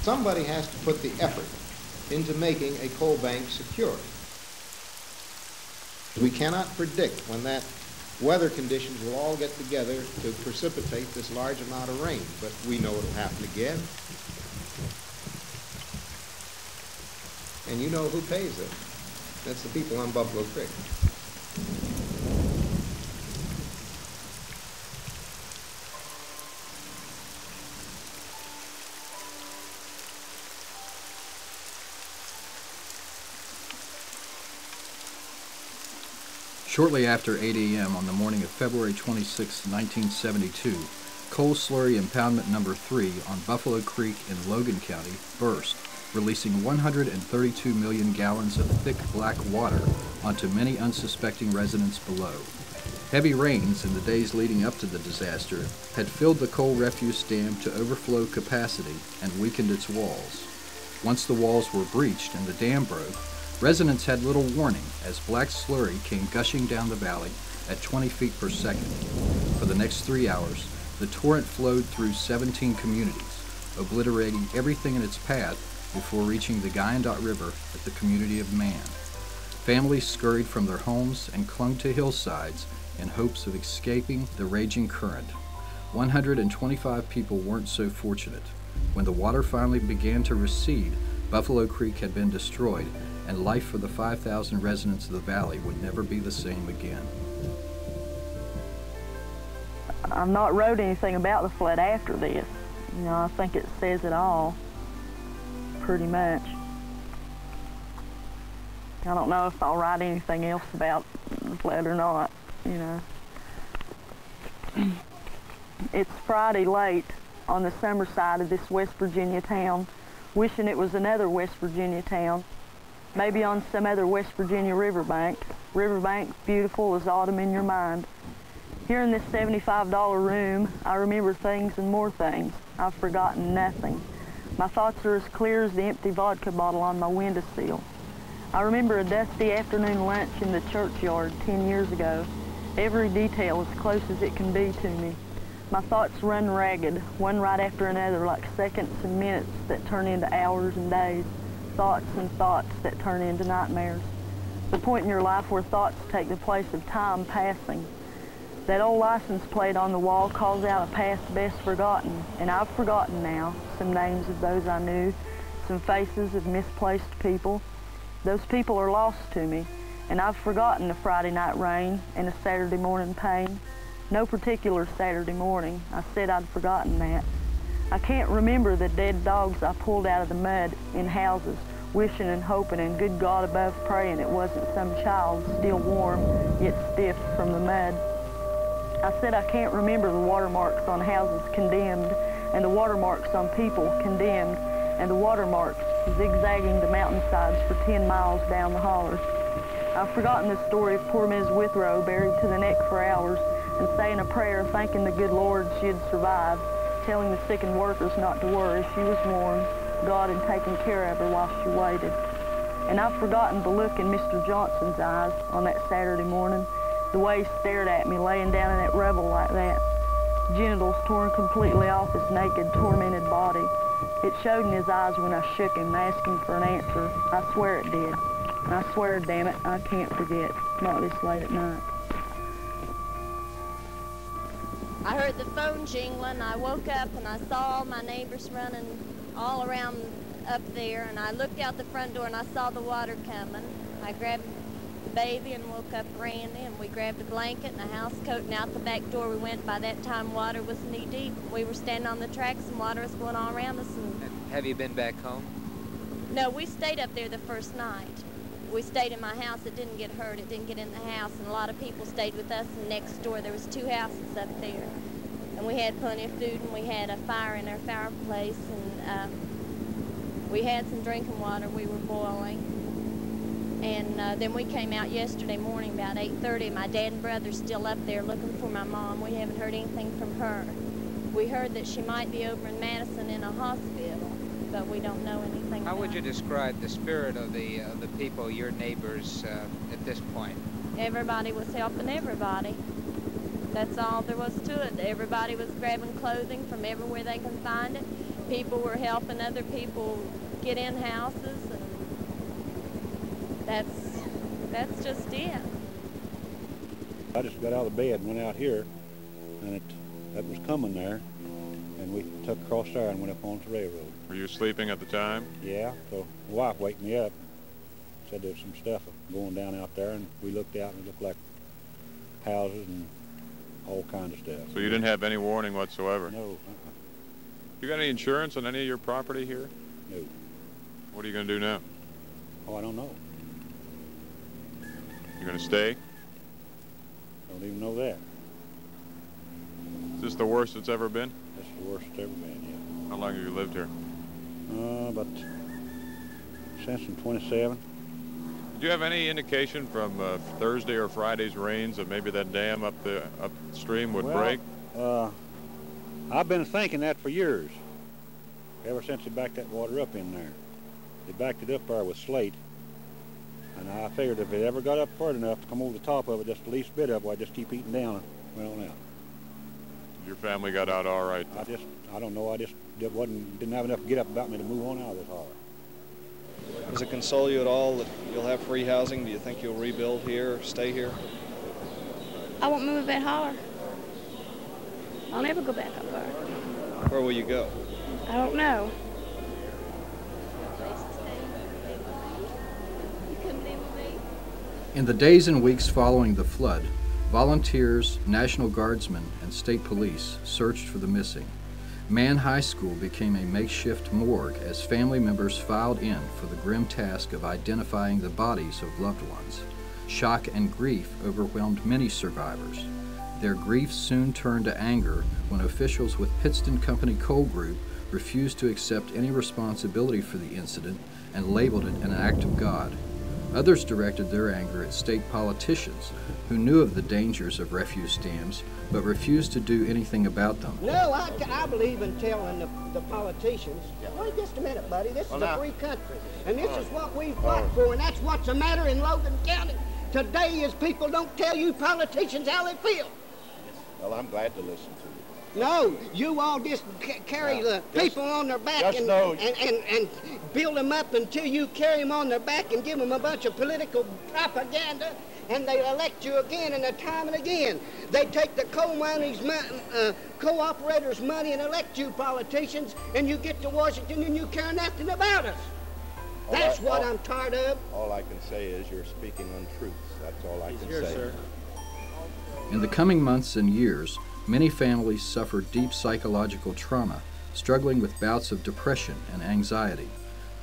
Somebody has to put the effort into making a coal bank secure. We cannot predict when that weather conditions will all get together to precipitate this large amount of rain, but we know it'll happen again. And you know who pays it. That's the people on Buffalo Creek. Shortly after 8 a.m. on the morning of February 26, 1972, coal slurry impoundment number 3 on Buffalo Creek in Logan County burst, releasing 132 million gallons of thick black water onto many unsuspecting residents below. Heavy rains in the days leading up to the disaster had filled the coal refuse dam to overflow capacity and weakened its walls. Once the walls were breached and the dam broke, residents had little warning as black slurry came gushing down the valley at 20 feet per second. For the next 3 hours, the torrent flowed through 17 communities, obliterating everything in its path before reaching the Guyandotte River at the community of Man. Families scurried from their homes and clung to hillsides in hopes of escaping the raging current. 125 people weren't so fortunate. When the water finally began to recede, Buffalo Creek had been destroyed, and life for the 5,000 residents of the valley would never be the same again. I've not wrote anything about the flood after this. You know, I think it says it all, pretty much. I don't know if I'll write anything else about the flood or not, you know. It's Friday late on the summer side of this West Virginia town, wishing it was another West Virginia town. Maybe on some other West Virginia riverbank. Riverbank beautiful as autumn in your mind. Here in this $75 room, I remember things and more things. I've forgotten nothing. My thoughts are as clear as the empty vodka bottle on my windowsill. I remember a dusty afternoon lunch in the churchyard 10 years ago. Every detail as close as it can be to me. My thoughts run ragged, one right after another, like seconds and minutes that turn into hours and days. Thoughts and thoughts that turn into nightmares. The point in your life where thoughts take the place of time passing. That old license plate on the wall calls out a past best forgotten, and I've forgotten now some names of those I knew, some faces of misplaced people. Those people are lost to me, and I've forgotten a Friday night rain and a Saturday morning pain. No particular Saturday morning. I said I'd forgotten that. I can't remember the dead dogs I pulled out of the mud in houses, wishing and hoping and good God above praying it wasn't some child still warm yet stiff from the mud. I said I can't remember the watermarks on houses condemned and the watermarks on people condemned and the watermarks zigzagging the mountainsides for 10 miles down the hollers. I've forgotten the story of poor Ms. Withrow buried to the neck for hours and saying a prayer thanking the good Lord she had survived, telling the sickened workers not to worry, she was warm, God had taken care of her while she waited. And I've forgotten the look in Mr. Johnson's eyes on that Saturday morning, the way he stared at me laying down in that rubble like that, genitals torn completely off his naked, tormented body. It showed in his eyes when I shook him, asking for an answer. I swear it did. And I swear, damn it, I can't forget, not this late at night. I heard the phone jingling. I woke up and I saw all my neighbors running all around up there, and I looked out the front door and I saw the water coming. I grabbed the baby and woke up Randy, and we grabbed a blanket and a house coat, and out the back door we went. By that time water was knee deep. We were standing on the tracks and water was going all around us. And have you been back home? No, we stayed up there the first night. We stayed in my house. It didn't get hurt. It didn't get in the house. And a lot of people stayed with us. And next door, there was 2 houses up there. And we had plenty of food, and we had a fire in our fireplace. And we had some drinking water we were boiling. And then we came out yesterday morning about 8:30. My dad and brother's still up there looking for my mom. We haven't heard anything from her. We heard that she might be over in Madison in a hospital, but we don't know anything How about would you it. describe the spirit of the people, your neighbors, at this point? Everybody was helping everybody. That's all there was to it. Everybody was grabbing clothing from everywhere they could find it. people were helping other people get in houses, and that's just it. I just got out of bed and went out here, and that was coming there, and we took across there and went up onto the railroad. Were you sleeping at the time? Yeah, so my wife waked me up, said there was some stuff going down out there, and we looked out and it looked like houses and all kinds of stuff. So you didn't have any warning whatsoever? No. You got any insurance on any of your property here? No. What are you going to do now? Oh, I don't know. You going to stay? Don't even know that. Is this the worst it's ever been? That's the worst it's ever been, yeah. How long have you lived here? But since I'm 27. Do you have any indication from Thursday or Friday's rains that maybe that dam upstream would break? I've been thinking that for years, ever since they backed that water up in there. They backed it up there with slate, and I figured if it ever got up far enough to come over the top of it, just the least bit of it, I'd just keep eating down and went on out. Your family got out all right? I don't know, I just didn't have enough get up about me to move on out of this holler. Does it console you at all that you'll have free housing? Do you think you'll rebuild here, or stay here? I won't move that holler. I'll never go back up there. Where will you go? I don't know. In the days and weeks following the flood, volunteers, National Guardsmen, and state police searched for the missing. Mann High School became a makeshift morgue as family members filed in for the grim task of identifying the bodies of loved ones. Shock and grief overwhelmed many survivors. Their grief soon turned to anger when officials with Pittston Company Coal Group refused to accept any responsibility for the incident and labeled it an act of God. Others directed their anger at state politicians who knew of the dangers of refuse dams but refused to do anything about them. No, I believe in telling the politicians, wait just a minute, buddy, this is a free country, and this is what we fought for, and that's what's the matter in Logan County today is people don't tell you politicians how they feel. Well, I'm glad to listen to you. No, you all just carry the people on their back and build them up until you carry them on their back and give them a bunch of political propaganda, and they elect you again and time and again. They take the coal miners' co-operators' money and elect you politicians, and you get to Washington and you care nothing about us. That's what I'm tired of. All I can say is you're speaking untruths. That's all I can say. Sir. In the coming months and years, many families suffered deep psychological trauma, struggling with bouts of depression and anxiety.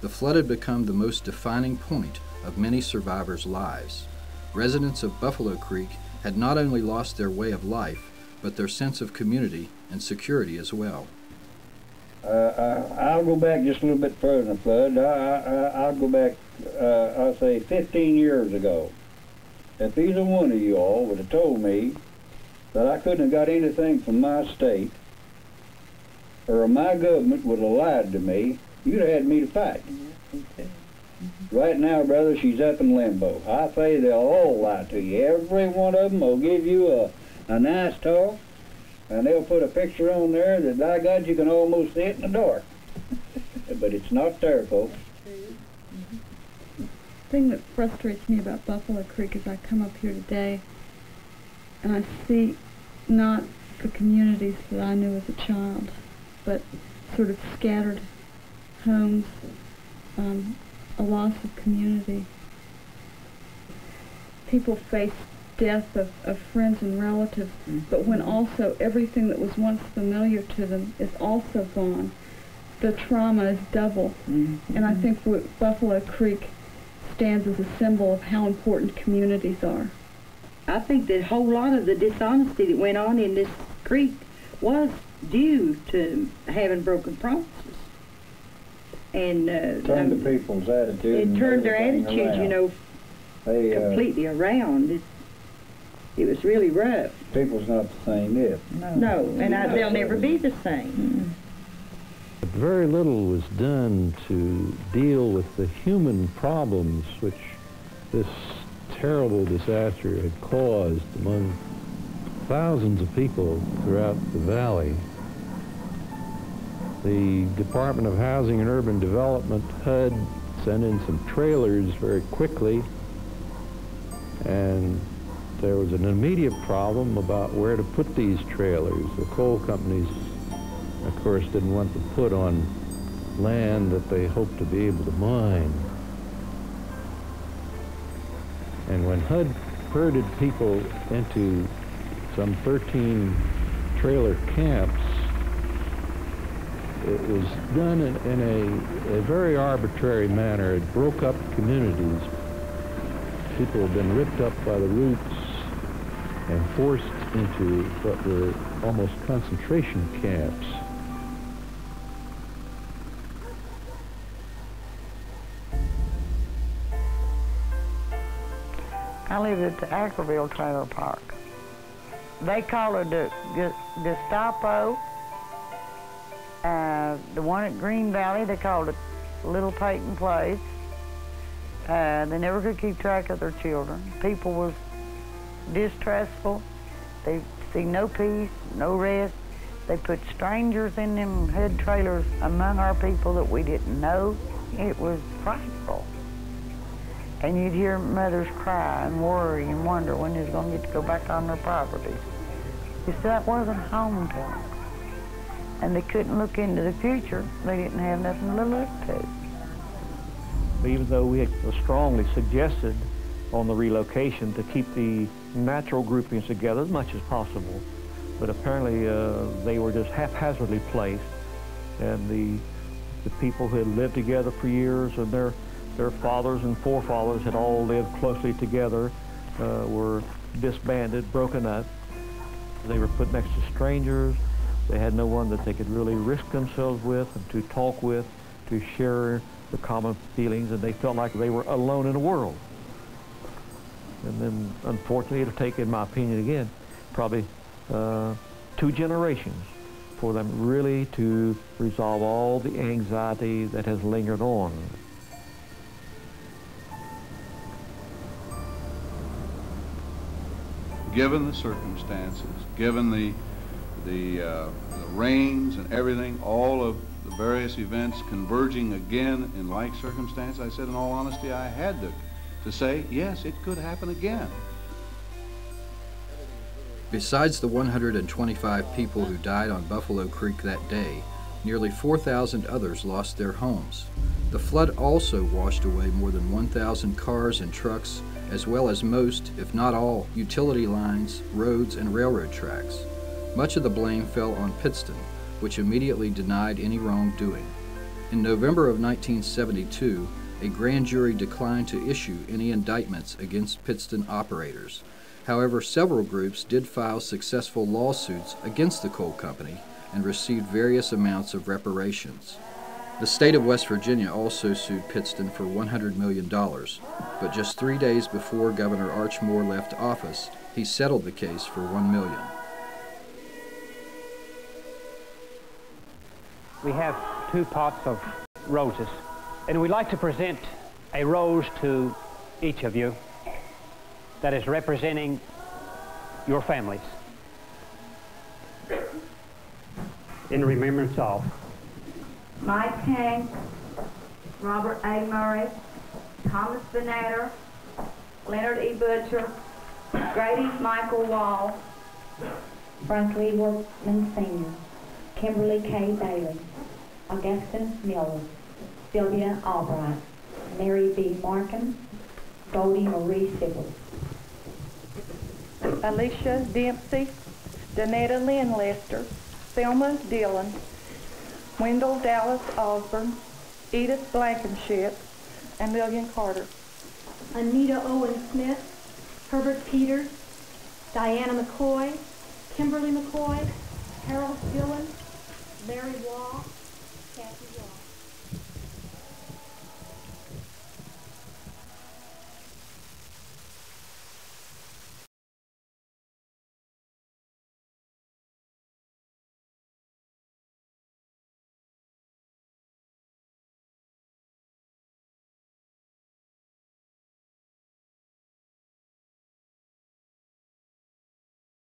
The flood had become the most defining point of many survivors' lives. Residents of Buffalo Creek had not only lost their way of life, but their sense of community and security as well. I'll go back just a little bit further than the flood. I'll go back, I'll say 15 years ago. If either one of you all would have told me that I couldn't have got anything from my state, or my government would have lied to me, you'd have had me to fight. Right now, brother, she's up in limbo. I say they'll all lie to you. Every one of them will give you a nice talk, and they'll put a picture on there that, by God, you can almost see it in the dark. But it's not there, folks. The thing that frustrates me about Buffalo Creek is I come up here today and I see not the communities that I knew as a child, but sort of scattered homes, a loss of community. People face death of friends and relatives, but when also everything that was once familiar to them is also gone, the trauma is double. And I think Buffalo Creek stands as a symbol of how important communities are. I think that a whole lot of the dishonesty that went on in this creek was due to having broken promises. And turned the people's attitude. It turned their attitude, around. You know, completely around. It was really rough. People's not the same yet. No, and they'll never be the same. Very little was done to deal with the human problems which this terrible disaster had caused among thousands of people throughout the valley. The Department of Housing and Urban Development, HUD, sent in some trailers very quickly, and there was an immediate problem about where to put these trailers. The coal companies, of course, didn't want to put on land that they hoped to be able to mine. And when HUD herded people into some 13 trailer camps, it was done in a very arbitrary manner. It broke up communities. People had been ripped up by the roots and forced into what were almost concentration camps. I lived at the Ackerville Trailer Park. They call it the Gestapo. The one at Green Valley, they called it Little Peyton Place. They never could keep track of their children. People was distrustful. They see no peace, no rest. They put strangers in them head trailers among our people that we didn't know. It was frightful. And you'd hear mothers cry and worry and wonder when they was going to get to go back on their property. You see, that wasn't home to them. And they couldn't look into the future. They didn't have nothing to look to. Even though we had strongly suggested on the relocation to keep the natural groupings together as much as possible, but apparently they were just haphazardly placed, and the people who had lived together for years and their fathers and forefathers had all lived closely together were disbanded, broken up. They were put next to strangers. They had no one that they could really risk themselves with and to talk with, to share the common feelings, and they felt like they were alone in the world. And then, unfortunately, it'll take, in my opinion again, probably 2 generations for them really to resolve all the anxiety that has lingered on. Given the circumstances, given the rains and everything, all of the various events converging again in like circumstance, I said in all honesty I had to say, yes, it could happen again. Besides the 125 people who died on Buffalo Creek that day, nearly 4,000 others lost their homes. The flood also washed away more than 1,000 cars and trucks, as well as most, if not all, utility lines, roads, and railroad tracks. Much of the blame fell on Pittston, which immediately denied any wrongdoing. In November of 1972, a grand jury declined to issue any indictments against Pittston operators. However, several groups did file successful lawsuits against the coal company and received various amounts of reparations. The state of West Virginia also sued Pittston for $100 million, but just 3 days before Governor Arch Moore left office, he settled the case for $1 million. We have 2 pots of roses, and we'd like to present a rose to each of you that is representing your families in remembrance of Mike Hanks, Robert A. Murray, Thomas Benatter, Leonard E. Butcher, Grady Michael Wall, Frank Lee Workman Sr., Kimberly K. Bailey, Augustin Miller, Sylvia Albright, Mary B. Markham, Goldie Marie Sibley, Alicia Dempsey, Danetta Lynn Lester, Thelma Dillon, Wendell Dallas Osborne, Edith Blankenship, and Lillian Carter. Anita Owen Smith, Herbert Peters, Diana McCoy, Kimberly McCoy, Harold Dillon, Mary Waugh, Kathy Waugh.